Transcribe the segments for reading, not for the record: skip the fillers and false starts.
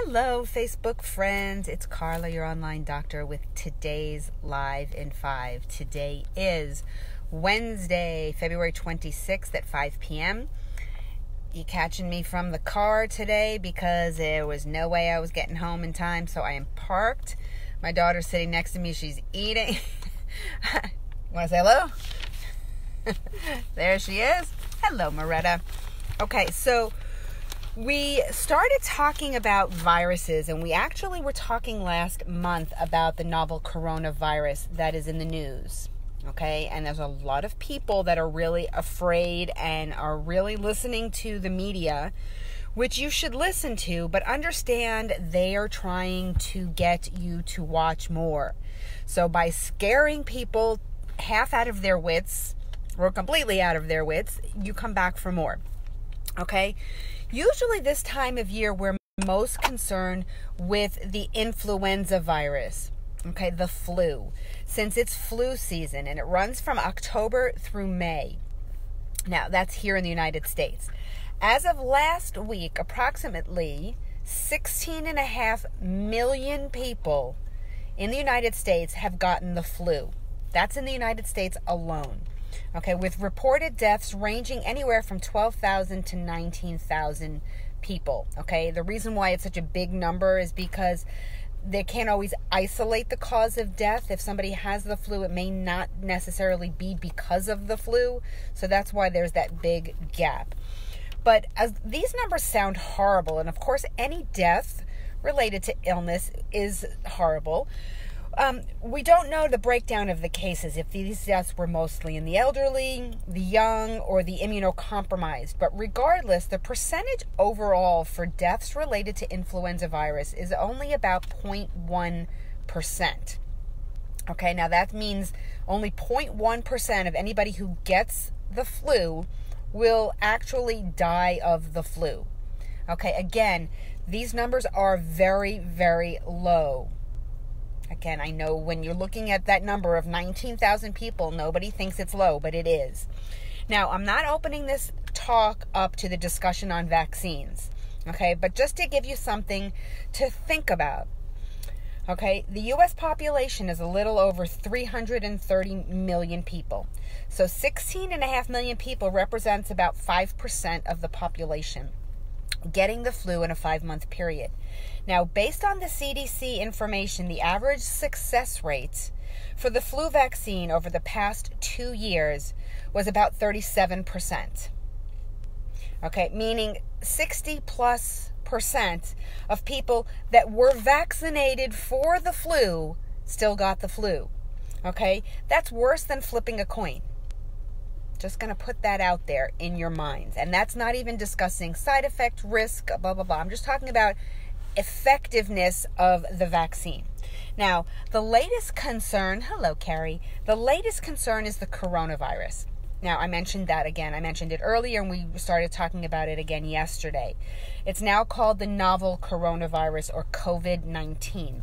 Hello, Facebook friends. It's Carla, your online doctor, with today's Live in 5. Today is Wednesday, February 26th at 5 p.m. You catching me from the car today because there was no way I was getting home in time, so I am parked. My daughter's sitting next to me. She's eating. Want to say hello? There she is. Hello, Moretta. Okay, so we started talking about viruses, and we actually were talking last month about the novel coronavirus that is in the news, okay? And there's a lot of people that are really afraid and are really listening to the media, which you should listen to, but understand they are trying to get you to watch more. So by scaring people half out of their wits, or completely out of their wits, you come back for more, okay? Usually this time of year, we're most concerned with the influenza virus, okay, the flu, since it's flu season, and it runs from October through May. Now, that's here in the United States. As of last week, approximately 16.5 million people in the United States have gotten the flu. That's in the United States alone. Okay, with reported deaths ranging anywhere from 12,000 to 19,000 people. Okay, the reason why it's such a big number is because they can't always isolate the cause of death. If somebody has the flu, it may not necessarily be because of the flu. So that's why there's that big gap. But as these numbers sound horrible, and of course any death related to illness is horrible. We don't know the breakdown of the cases, if these deaths were mostly in the elderly, the young, or the immunocompromised. But regardless, the percentage overall for deaths related to influenza virus is only about 0.1%. Okay, now that means only 0.1% of anybody who gets the flu will actually die of the flu. Okay, again, these numbers are very, very low. Again, I know when you're looking at that number of 19,000 people, nobody thinks it's low, but it is. Now, I'm not opening this talk up to the discussion on vaccines, okay? But just to give you something to think about, okay? The U.S. population is a little over 330 million people. So 16.5 million people represents about 5% of the population getting the flu in a 5-month period. Now, based on the CDC information, the average success rate for the flu vaccine over the past 2 years was about 37%. Okay, meaning 60+% of people that were vaccinated for the flu still got the flu. Okay, that's worse than flipping a coin. Just going to put that out there in your minds. And that's not even discussing side effect, risk, blah, blah, blah. I'm just talking about effectiveness of the vaccine. Now, the latest concern, hello, Carrie. The latest concern is the coronavirus. Now, I mentioned that again. I mentioned it earlier, and we started talking about it again yesterday. It's now called the novel coronavirus, or COVID-19.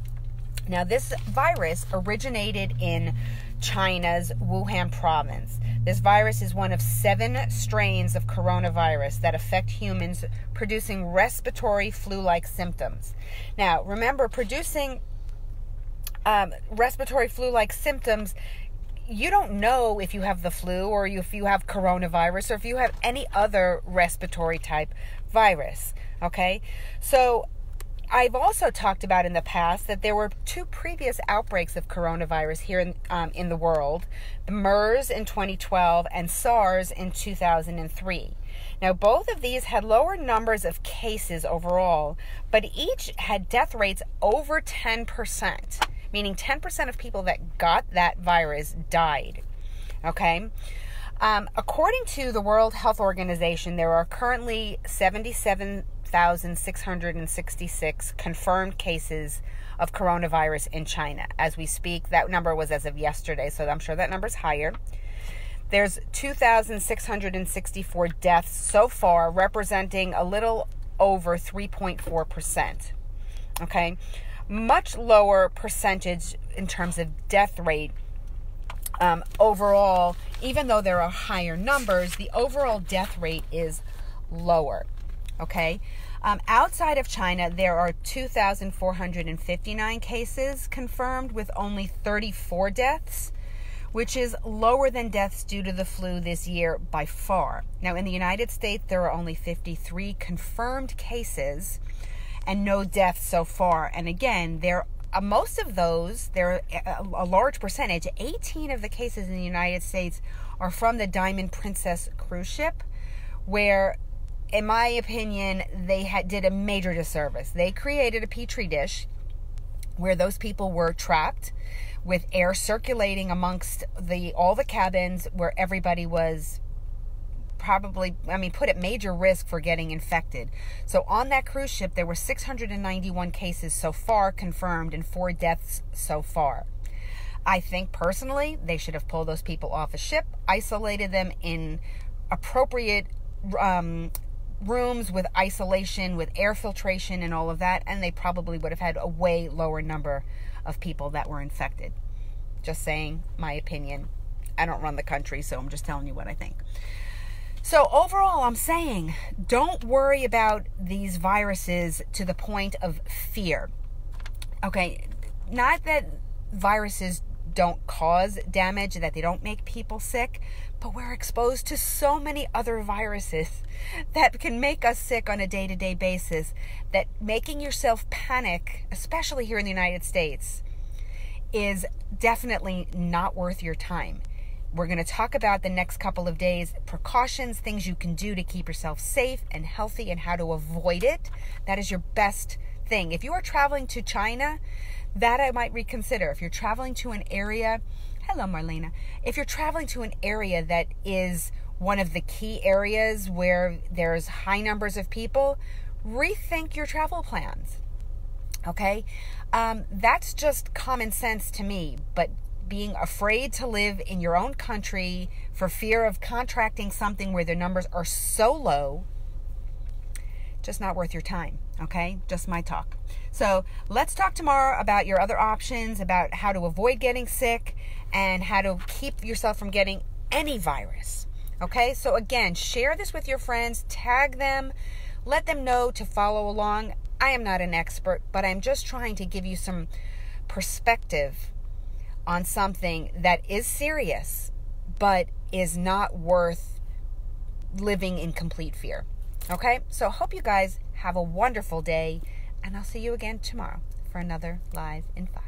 Now, this virus originated in China's Wuhan province. This virus is one of 7 strains of coronavirus that affect humans, producing respiratory flu-like symptoms. Now, remember, producing respiratory flu-like symptoms, you don't know if you have the flu or if you have coronavirus or if you have any other respiratory type virus, okay? So I've also talked about in the past that there were 2 previous outbreaks of coronavirus here in the world, the MERS in 2012 and SARS in 2003. Now, both of these had lower numbers of cases overall, but each had death rates over 10%, meaning 10% of people that got that virus died, okay? According to the World Health Organization, there are currently 77,666 confirmed cases of coronavirus in China. As we speak, that number was as of yesterday, so I'm sure that number's higher. There's 2,664 deaths so far, representing a little over 3.4%. Okay? Much lower percentage in terms of death rate. Overall, even though there are higher numbers, the overall death rate is lower. Okay? Outside of China, there are 2,459 cases confirmed with only 34 deaths, which is lower than deaths due to the flu this year by far. Now, in the United States, there are only 53 confirmed cases and no deaths so far. And again, most of those, there are a large percentage, 18 of the cases in the United States are from the Diamond Princess cruise ship, where, in my opinion, they did a major disservice. They created a petri dish where those people were trapped with air circulating amongst all the cabins, where everybody was probably, put at major risk for getting infected. So on that cruise ship, there were 691 cases so far confirmed and 4 deaths so far. I think personally they should have pulled those people off a ship, isolated them in appropriate rooms with isolation, with air filtration and all of that, and they probably would have had a way lower number of people that were infected. Just saying, my opinion. I don't run the country, so I'm just telling you what I think. So overall, I'm saying, don't worry about these viruses to the point of fear. Okay, not that viruses don't cause damage, that they don't make people sick, but we're exposed to so many other viruses that can make us sick on a day-to-day basis, that making yourself panic, especially here in the United States, is definitely not worth your time. We're going to talk about the next couple of days, precautions, things you can do to keep yourself safe and healthy and how to avoid it. That is your best thing. If you are traveling to China, that I might reconsider. If you're traveling to an area, hello Marlena, if you're traveling to an area that is one of the key areas where there's high numbers of people, rethink your travel plans. Okay? That's just common sense to me, but being afraid to live in your own country for fear of contracting something where the numbers are so low, just not worth your time. Okay, just my talk. So let's talk tomorrow about your other options, about how to avoid getting sick and how to keep yourself from getting any virus. Okay, so again, share this with your friends, tag them, let them know to follow along. I am not an expert, but I'm just trying to give you some perspective on something that is serious, but is not worth living in complete fear. Okay, so hope you guys have a wonderful day, and I'll see you again tomorrow for another Live in 5.